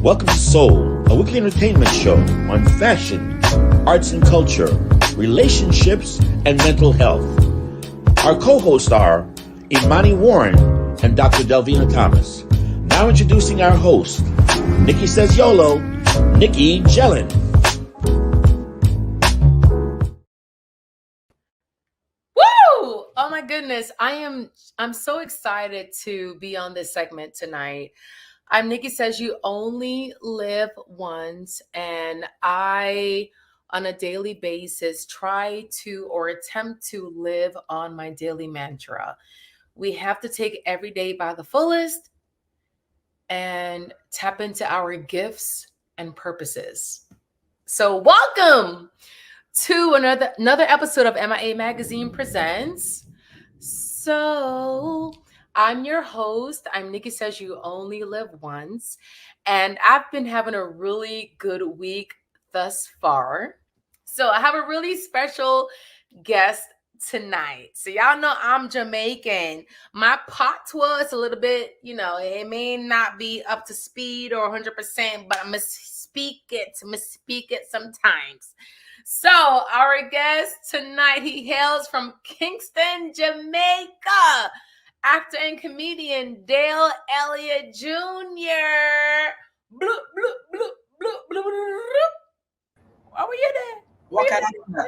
Welcome to Soul, a weekly entertainment show on fashion, arts and culture, relationships, and mental health. Our co-hosts are Imani Warren and Dr. Delvina Thomas. Now introducing our host, Nikki Says YOLO, Nikki Jellin. Woo! Oh my goodness, I'm so excited to be on this segment tonight. I'm Nikki Says You Only Live Once, and I, on a daily basis, try to or attempt to live on my daily mantra. We have to take every day by the fullest and tap into our gifts and purposes. So welcome to another episode of MIA Magazine Presents. So I'm your host. I'm Nikki Says You Only Live Once. And I've been having a really good week thus far. So I have a really special guest tonight. So y'all know I'm Jamaican. My patois is a little bit, it may not be up to speed or 100%, but I'm going to speak it sometimes. So our guest tonight, he hails from Kingston, Jamaica. Actor and comedian Dale Elliot Jr. Bloop, bloop, bloop, bloop, bloop, bloop. Why were you there? What kind of gun that?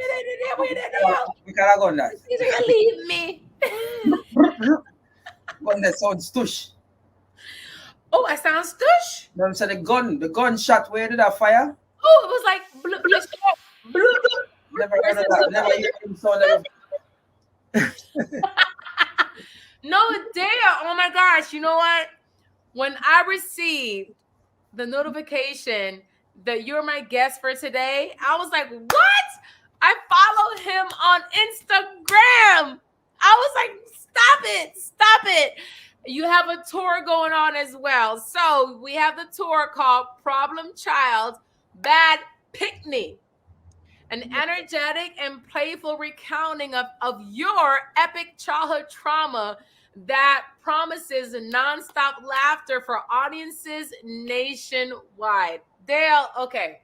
What kind of gun that? You're gonna leave me. Gun that sounds stush. Oh, I sound stush? No, I'm saying the gun shot, where did that fire? Oh, it was like bloop, bloop, bloop, bloop. Never heard of that. Never heard him sound like No, Dale. Oh my gosh. You know what? When I received the notification that you're my guest for today, I was like, what? I followed him on Instagram. I was like, stop it. You have a tour going on as well. So we have the tour called Problem Child, Bad Picnic. An energetic and playful recounting of your epic childhood trauma that promises nonstop laughter for audiences nationwide. Dale, okay.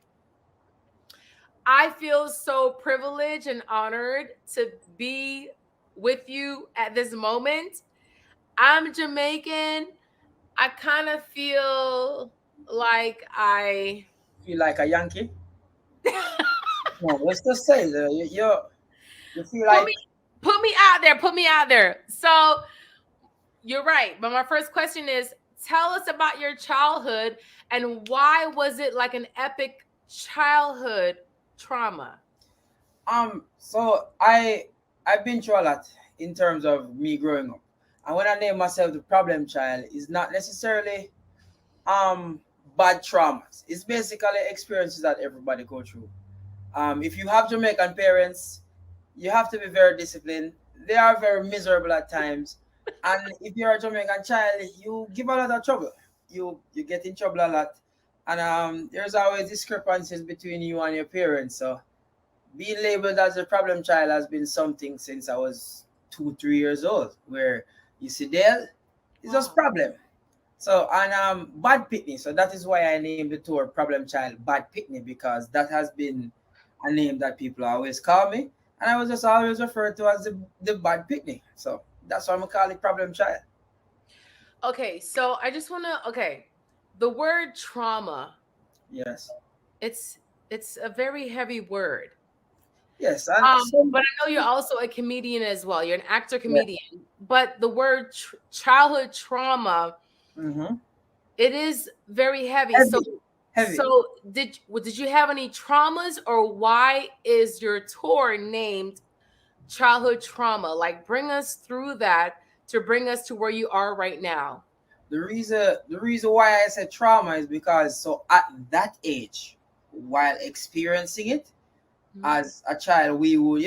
I feel so privileged and honored to be with you at this moment. I'm Jamaican. I kind of feel like I... Feel like a Yankee? No, let's just say that you feel like... Put me out there. So, you're right. But my first question is, tell us about your childhood and why was it like an epic childhood trauma? So I've been through a lot in terms of me growing up. And when I name myself the problem child, it's not necessarily bad traumas. It's basically experiences that everybody go through. If you have Jamaican parents, you have to be very disciplined. They are very miserable at times. And if you're a Jamaican child, you give a lot of trouble. You get in trouble a lot. And there's always discrepancies between you and your parents. So being labeled as a problem child has been something since I was 2-3 years old, where you see Dale, it's just problem. So, and Bad Picnic. So that is why I named the tour Problem Child Bad Picnic, because that has been a name that people always call me. And I was just always referred to as the Bad Picnic. So that's why I'm going to call it Problem Child. Okay, so I just want to, the word trauma. Yes. It's a very heavy word. Yes. But I know you're also a comedian as well. You're an actor comedian. Yeah. But the word childhood trauma, it is very heavy. Heavy. So did you have any traumas, or why is your tour named Childhood Trauma? Like, bring us through that to bring us to where you are right now. The reason why I said trauma is because so at that age, while experiencing it as a child, we would,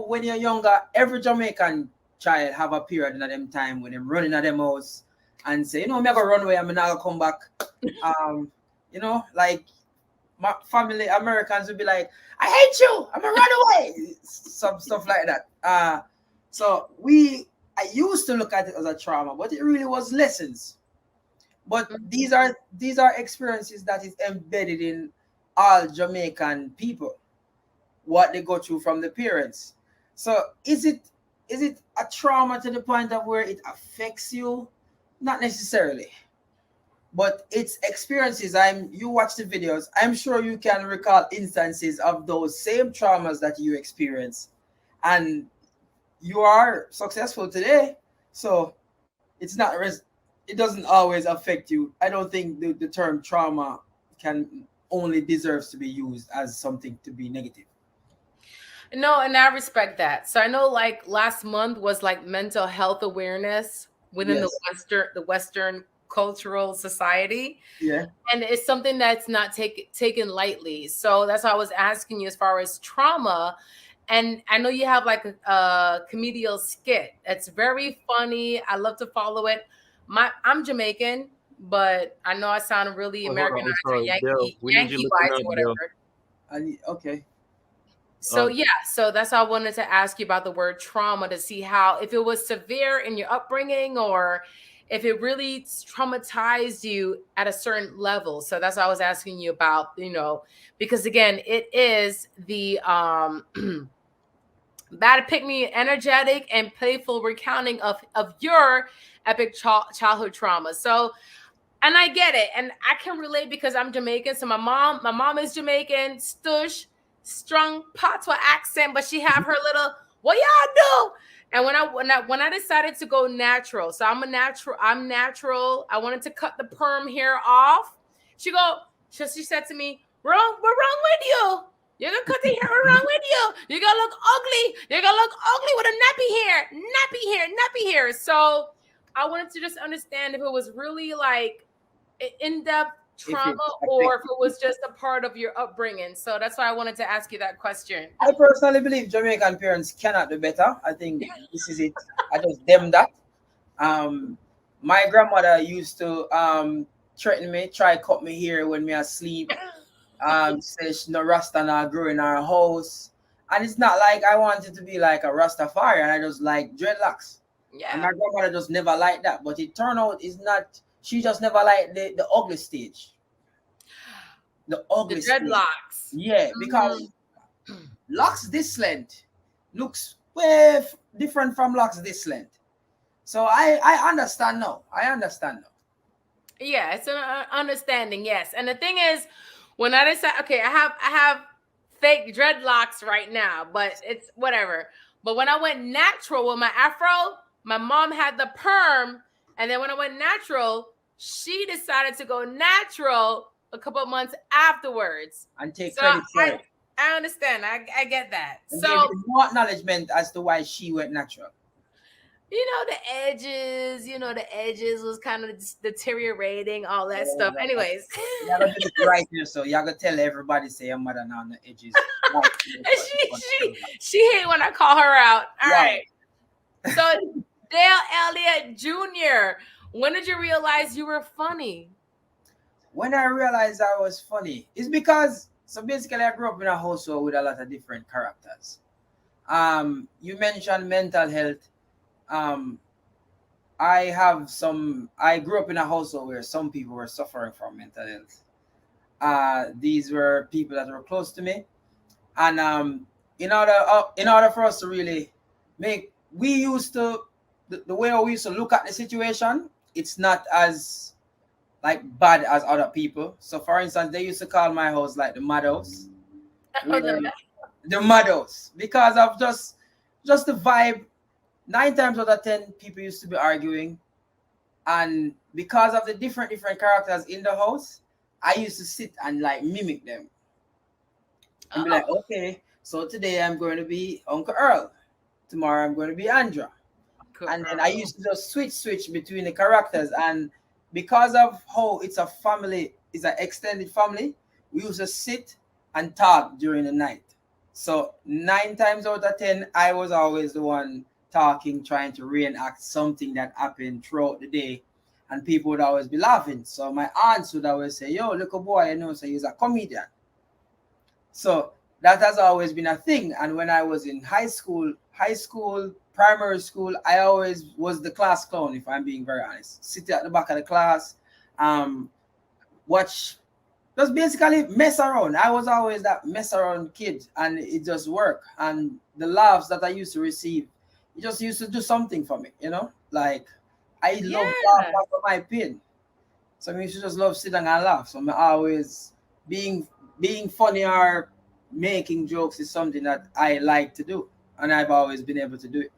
when you're younger, every Jamaican child have a period in them time when they're running at them house and say, I'm gonna run away, I'm not gonna come back. Like my family, Americans would be like, I hate you, I'm gonna run away. Some stuff like that. So I used to look at it as a trauma, but it really was lessons. But these are experiences that is embedded in all Jamaican people, what they go through from the parents. So is it a trauma to the point of where it affects you? Not necessarily, but it's experiences. You watch the videos. I'm sure you can recall instances of those same traumas that you experience, and you are successful today. So it doesn't always affect you. I don't think the term trauma can only deserves to be used as something to be negative. No, and I respect that. So I know like last month was like mental health awareness within Yes. the Western cultural society. Yeah. And it's something that's not taken lightly. So that's why I was asking you as far as trauma. And I know you have like a comedial skit. It's very funny. I love to follow it. I'm Jamaican, but I know I sound really Oh, hold on. I'm Americanized or sorry, Dale. We need you Yankee looking wise up, or Dale. whatever. Okay. So yeah, so that's why I wanted to ask you about the word trauma to see how if it was severe in your upbringing or if it really traumatized you at a certain level. So that's why I was asking you about, because again, it is the bad pick me energetic and playful recounting of your epic childhood trauma. So and I get it, and I can relate because I'm Jamaican. So my mom is Jamaican, stush, strong patois accent, but she have her little what y'all do. And when I decided to go natural, so I'm natural. I wanted to cut the perm hair off. She said to me, "Wrong, what's wrong with you? You're gonna cut the hair. What's wrong with you? You're gonna look ugly. You're gonna look ugly with a nappy hair." So I wanted to just understand if it was really like in-depth If trauma it or if affects it was just a part of your upbringing. So that's why I wanted to ask you that question. I personally believe Jamaican parents cannot do better. I think this is it. I just them that. Um, my grandmother used to threaten me, try cut me hair when me asleep. Say she no Rasta not grow in our house, and it's not like I wanted to be like a Rastafari, and I just like dreadlocks. And Yeah. my grandmother just never liked that, but it turned out is not. She just never liked the ugly stage. The The ugly stage. dreadlocks. Yeah, Mm. because locks this length looks way different from locks this length. So I understand now. I understand now. Yeah, it's an understanding, yes. And the thing is, when I decide, okay, I have fake dreadlocks right now, but it's whatever. But when I went natural with my afro, my mom had the perm, and then when I went natural, she decided to go natural a couple of months afterwards. And take So credit for I it. I understand. I get that. And gave So you no acknowledgement as to why she went natural. the edges was kind of deteriorating, all that stuff. Anyways. You gotta do it right here, so you gotta tell everybody say your mother now on the edges. Right here, And so she hate when I call her out. All Wow. right. So Dale Elliott Jr., when did you realize you were funny? When I realized I was funny, it's because so basically I grew up in a household with a lot of different characters. You mentioned mental health. Um, I grew up in a household where some people were suffering from mental health. These were people that were close to me, and in order for us to really we used to the way we used to look at the situation, it's not as like bad as other people. So for instance, they used to call my house like the mad house, where the mad house, because of just the vibe. 9 times out of 10 people used to be arguing, and because of the different characters in the house, I used to sit and like mimic them and be like, Oh, okay, so today I'm going to be Uncle Earl, tomorrow I'm going to be Andra. And then I girl. used to just switch between the characters. And because of how it's a family, it's an extended family, we used to sit and talk during the night. So 9 times out of 10, I was always the one talking, trying to reenact something that happened throughout the day. And people would always be laughing. So my aunts would always say, yo, little boy, so he's a comedian. So that has always been a thing. And when I was in high school, primary school, I always was the class clown, if I'm being very honest. Sitting at the back of the class, watch, just basically mess around. I was always that mess around kid, and it just worked. And the laughs that I used to receive, it just used to do something for me, Like I love laugh after my pain. So I used to just love sit down and laugh. So I'm always being funny or making jokes is something that I like to do, and I've always been able to do it.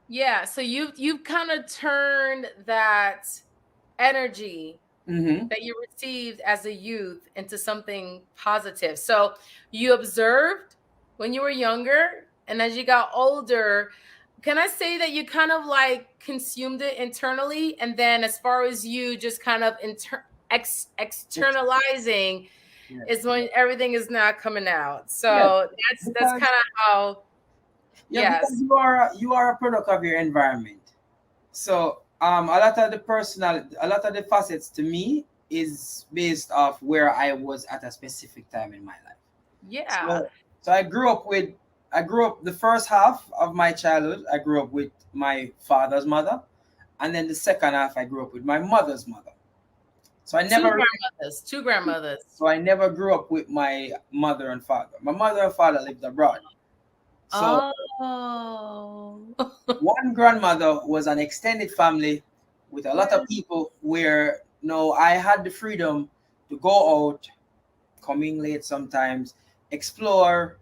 Yeah, so you've kind of turned that energy that you received as a youth into something positive. So you observed when you were younger, and as you got older, can I say that you kind of like consumed it internally, and then as far as you just kind of externalizing is when everything is now coming out. So that's kind of how. Because you are a product of your environment. So a lot of the facets to me is based off where I was at a specific time in my life. Yeah. So I grew up the first half of my childhood, I grew up with my father's mother, and then the second half I grew up with my mother's mother. So I never two grandmothers. So I never grew up with my mother and father. My mother and father lived abroad. So one grandmother was an extended family with a lot of people where I had the freedom to go out, coming late sometimes, explore.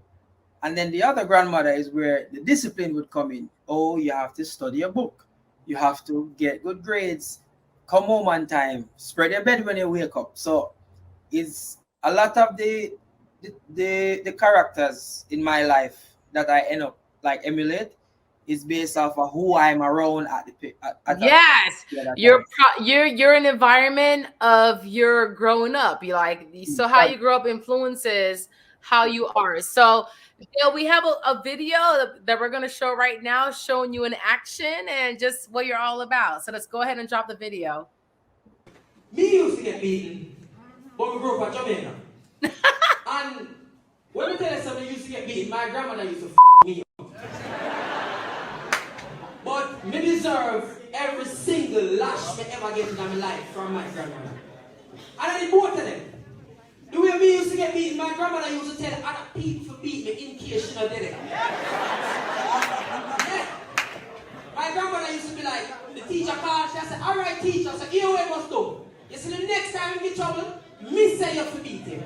And then the other grandmother is where the discipline would come in. Oh, you have to study a book. You have to get good grades, come home on time, spread your bed when you wake up. So it's a lot of the characters in my life that I end up like emulate is based off of who I'm around you're an environment of your growing up. You like, so how you grow up influences how you are. So we have a video that we're going to show right now showing you in action and just what you're all about. So let's go ahead and drop the video. Me used to get beaten when we grew up at Jamaica. And when we tell you something used to get beaten, my grandmother used to me up. But me deserve every single lash me ever get in my life from my grandmother. And I did both of them. The way me used to get beaten, my grandmother used to tell other people to beat me in case she not did it. Yeah. My grandmother used to be like, the teacher called, she said, all right teacher, I said, here we must do. You see, the next time you get trouble, me say you have to beat him.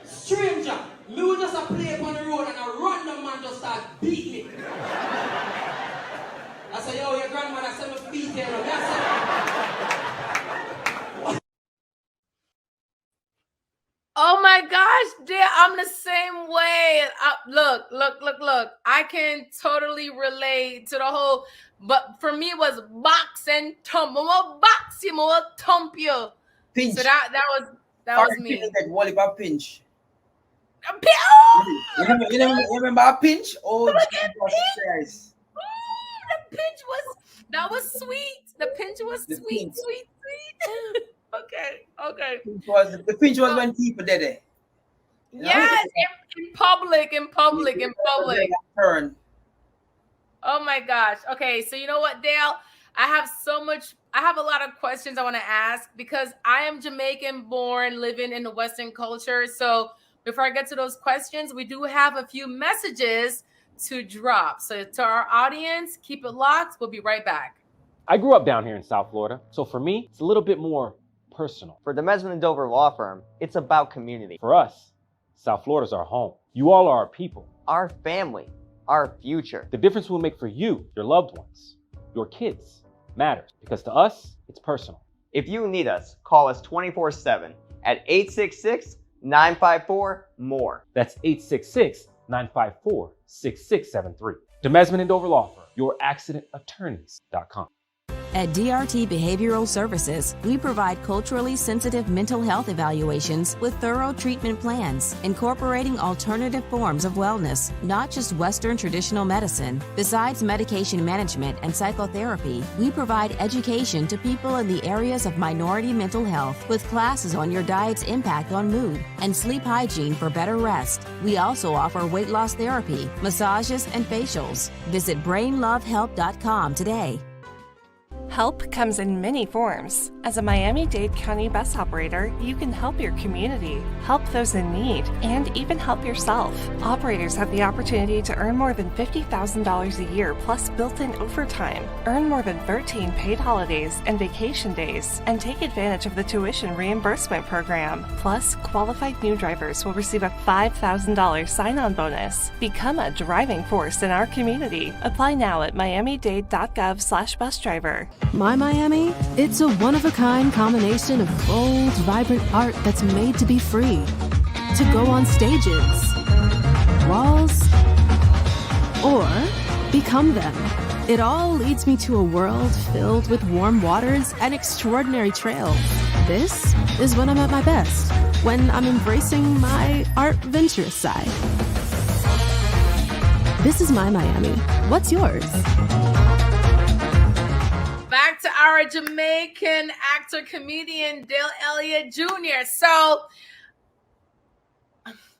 Stranger, me would just play upon the road and a random man just start beat me. I said, yo, your grandmother said me beat him. Oh my gosh, dear, I'm the same way. Look. I can totally relate to the whole, but for me it was box and thump. I'm gonna box you, I'm gonna thump you. Pinch. So that was me. That pinch. A pinch. You remember a pinch? Oh, Jesus. The pinch was sweet. The pinch was sweet. Okay. The pinch was when people did it. Yes, in public. Turn. Oh my gosh. Okay, so you know what, Dale? I have a lot of questions I want to ask because I am Jamaican born, living in the Western culture. So before I get to those questions, we do have a few messages to drop. So to our audience, keep it locked. We'll be right back. I grew up down here in South Florida, so for me, it's a little bit more personal. For the Mesman & Dover Law Firm, it's about community. For us, South Florida's our home. You all are our people. Our family. Our future. The difference we'll make for you, your loved ones, your kids, matters. Because to us, it's personal. If you need us, call us 24/7 at 866-954-MORE. That's 866-954-6673. The Mesman & Dover Law Firm, youraccidentattorneys.com. At DRT Behavioral Services, we provide culturally sensitive mental health evaluations with thorough treatment plans, incorporating alternative forms of wellness, not just Western traditional medicine. Besides medication management and psychotherapy, we provide education to people in the areas of minority mental health with classes on your diet's impact on mood and sleep hygiene for better rest. We also offer weight loss therapy, massages, and facials. Visit brainlovehelp.com today. Help comes in many forms. As a Miami-Dade County bus operator, you can help your community, help those in need, and even help yourself. Operators have the opportunity to earn more than $50,000 a year plus built-in overtime, earn more than 13 paid holidays and vacation days, and take advantage of the tuition reimbursement program. Plus, qualified new drivers will receive a $5,000 sign-on bonus. Become a driving force in our community. Apply now at miamidade.gov/busdriver. My Miami, it's a one-of-a-kind combination of bold, vibrant art that's made to be free, to go on stages, walls, or become them. It all leads me to a world filled with warm waters and extraordinary trails. This is when I'm at my best, when I'm embracing my art venturous side. This is my Miami. What's yours? Back to our Jamaican actor, comedian, Dale Elliot Jr. So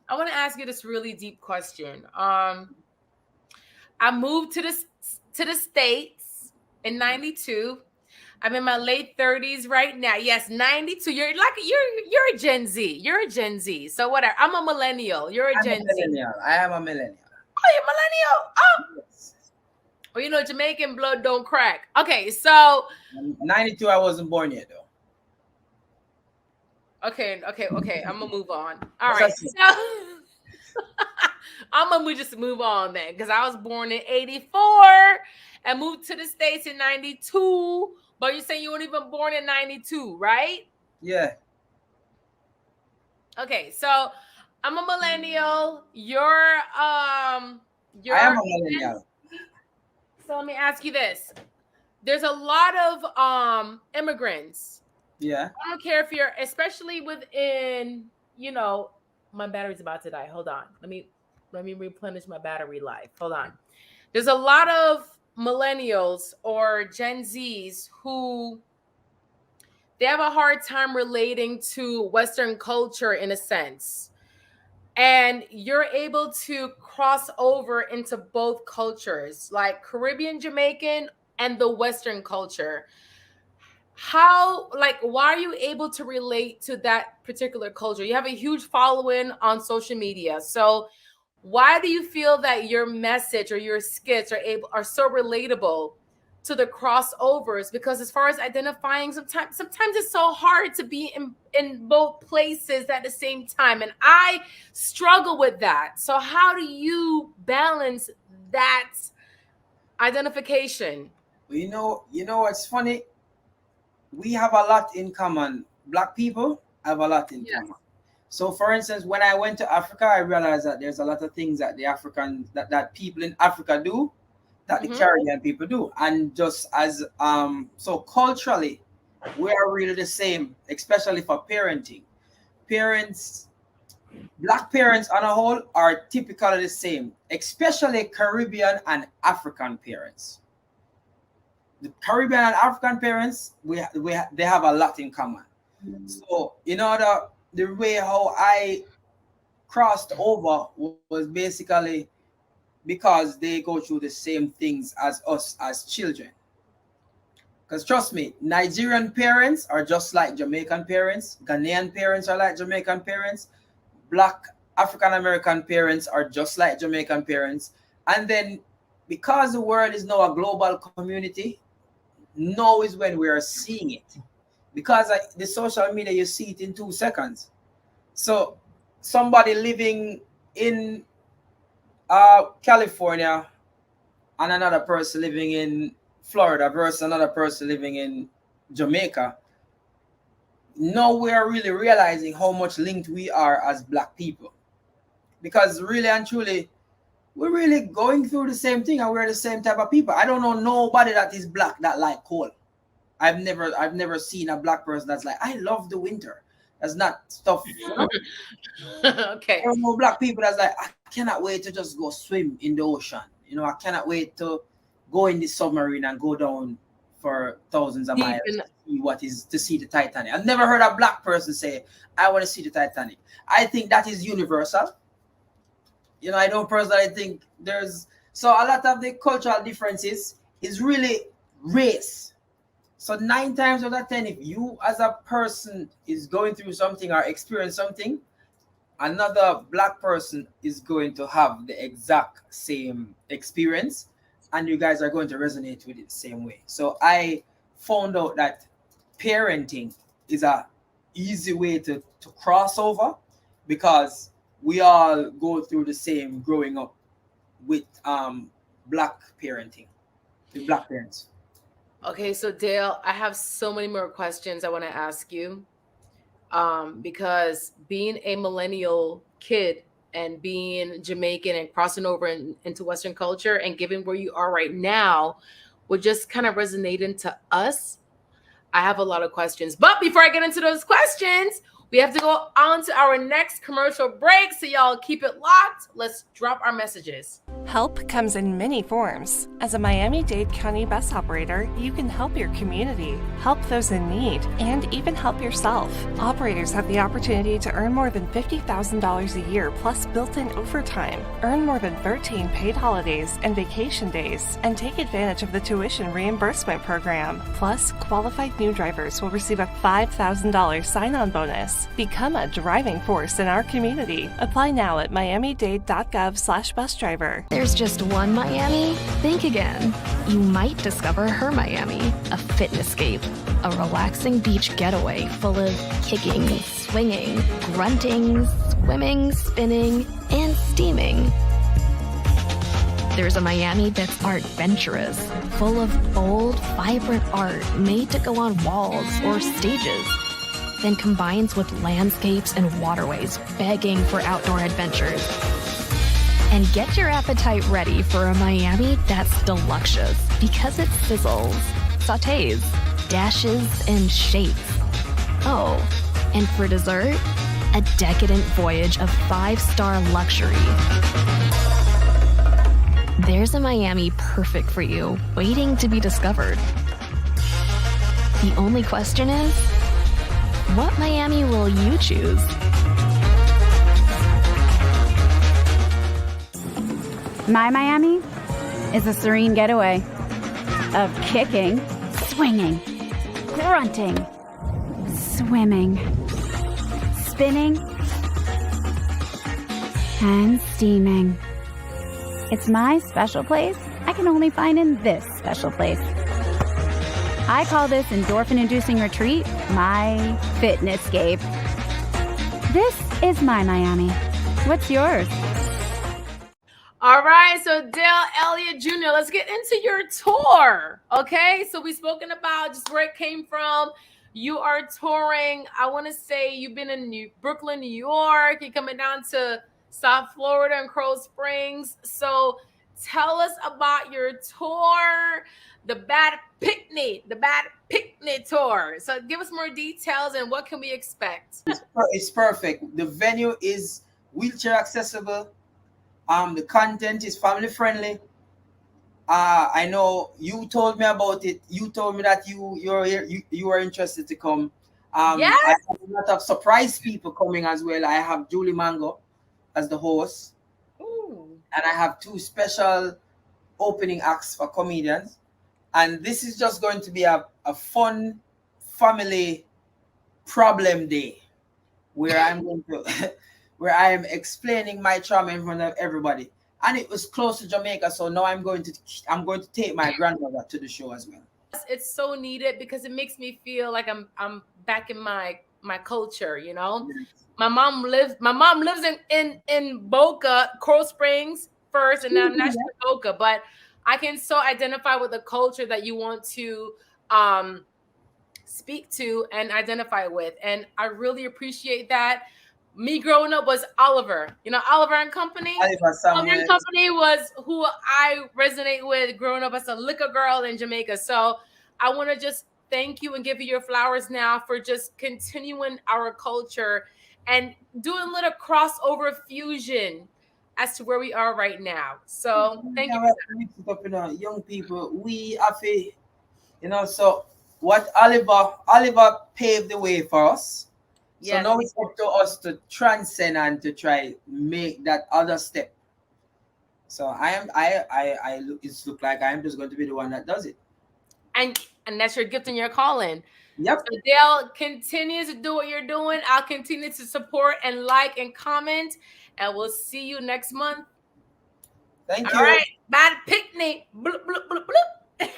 I want to ask you this really deep question. I moved to the States in 92. I'm in my late 30s right now. Yes, 92. You're a Gen Z. You're a Gen Z. So whatever. I'm a millennial. You're a Gen Z. I am a millennial. Oh, you're millennial. Oh. Yes. Well, you know, Jamaican blood don't crack. Okay, so 92, I wasn't born yet, though. Okay. I'm gonna move on. All right. So I'm gonna just move on then, because I was born in 84 and moved to the States in 92. But you're saying you weren't even born in 92, right? Yeah. Okay, so I'm a millennial. You're I am a millennial. So let me ask you this. There's a lot of immigrants. Yeah. I don't care if you're, especially within, you know, my battery's about to die. Hold on. Let me replenish my battery life. Hold on. There's a lot of millennials or Gen Zs who they have a hard time relating to Western culture in a sense. And you're able to cross over into both cultures, like Caribbean Jamaican and the Western culture. Why are you able to relate to that particular culture? You have a huge following on social media. So why do you feel that your message or your skits are so relatable to the crossovers? Because as far as identifying, sometimes it's so hard to be in both places at the same time. And I struggle with that. So how do you balance that identification? You know what's funny? We have a lot in common. Black people have a lot in common. So for instance, when I went to Africa, I realized that there's a lot of things that the African that people in Africa do that the Caribbean people do. And just as so culturally, we are really the same, especially for parenting. Black parents on a whole are typically the same, especially Caribbean and African parents. The Caribbean and African parents, they have a lot in common. So you know the way how I crossed over was basically because they go through the same things as us as children. Because trust me, Nigerian parents are just like Jamaican parents. Ghanaian parents are like Jamaican parents. Black African American parents are just like Jamaican parents. And then because the world is now a global community, now is when we are seeing it. Because the social media, you see it in 2 seconds. So somebody living in California and another person living in Florida versus another person living in Jamaica, now we are really realizing how much linked we are as Black people. Because really and truly, we're really going through the same thing and we're the same type of people. I don't know nobody that is Black that like cold. I've never seen a Black person that's like, I love the winter. That's not stuff. You know? Okay. There are no Black people that's like, I cannot wait to just go swim in the ocean. You know, I cannot wait to go in the submarine and go down for thousands of miles to see the Titanic. I've never heard a Black person say, I want to see the Titanic. I think that is universal. You know, I don't personally think so a lot of the cultural differences is really race. So 9 times out of 10, if you as a person is going through something or experience something, another black person is going to have the exact same experience, and you guys are going to resonate with it the same way. So I found out that parenting is a easy way to cross over, because we all go through the same growing up with black parenting, with black parents. Okay, so Dale, I have so many more questions I want to ask you. Because being a millennial kid and being Jamaican and crossing over into Western culture, and given where you are right now, would just kind of resonate into us. I have a lot of questions. But before I get into those questions, we have to go on to our next commercial break. So y'all keep it locked. Let's drop our messages. Help comes in many forms. As a Miami-Dade County bus operator, you can help your community, help those in need, and even help yourself. Operators have the opportunity to earn more than $50,000 a year plus built-in overtime, earn more than 13 paid holidays and vacation days, and take advantage of the tuition reimbursement program. Plus, qualified new drivers will receive a $5,000 sign-on bonus. Become a driving force in our community. Apply now at miamidade.gov/busdriver. There's just one Miami? Think again. You might discover her Miami, a fitnesscape, a relaxing beach getaway full of kicking, swinging, grunting, swimming, spinning, and steaming. There's a Miami that's art-venturous, full of bold, vibrant art made to go on walls or stages, then combines with landscapes and waterways begging for outdoor adventures. And get your appetite ready for a Miami that's deluxious, because it sizzles, sautés, dashes, and shakes. Oh, and for dessert, a decadent voyage of 5-star luxury. There's a Miami perfect for you, waiting to be discovered. The only question is, what Miami will you choose? My Miami is a serene getaway of kicking, swinging, grunting, swimming, spinning, and steaming. It's my special place I can only find in this special place. I call this endorphin-inducing retreat my fitnesscape. This is my Miami. What's yours? All right, so Dale Elliot Jr., let's get into your tour. Okay, so we've spoken about just where it came from. You are touring. I want to say you've been in Brooklyn, New York. You're coming down to South Florida and Coral Springs. So tell us about your tour, the Bad Picnic tour. So give us more details and what can we expect? It's perfect. The venue is wheelchair accessible. The content is family friendly. I know you told me about it. You told me that you are interested to come. Yes. I have a lot of surprise people coming as well. I have Julie Mango as the host. Ooh. And I have 2 special opening acts for comedians. And this is just going to be a fun family problem day where I'm going to where I am explaining my trauma in front of everybody. And it was close to Jamaica, so now I'm going to take my grandmother to the show as well. It's so needed because it makes me feel like I'm back in my culture, you know. My mom lives in Boca, Coral Springs first, and now that's Boca, but I can so identify with the culture that you want to speak to and identify with. And I really appreciate that. Me growing up was Oliver, Oliver and Company. Oliver and Company was who I resonate with growing up as a liquor girl in Jamaica. So I want to just thank you and give you your flowers now for just continuing our culture and doing a little crossover fusion as to where we are right now. So thank you. Young people, we have a, so what Oliver paved the way for us. So now it's up to us to transcend and to try make that other step. So it looks like I'm just going to be the one that does it. and that's your gift and your calling. Yep. So Dale, continue to do what you're doing. I'll continue to support and like and comment, and we'll see you next month. Thank you. All right, bad picnic. Bloop, bloop, bloop, bloop.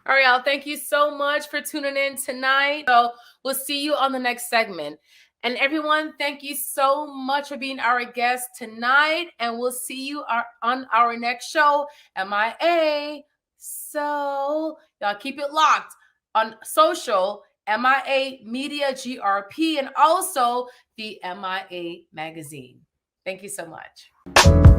All right, y'all. Thank you so much for tuning in tonight. So we'll see you on the next segment. And everyone, thank you so much for being our guest tonight. And we'll see you on our next show, MIA. So y'all keep it locked on social, MIA Media GRP, and also the MIA Magazine. Thank you so much.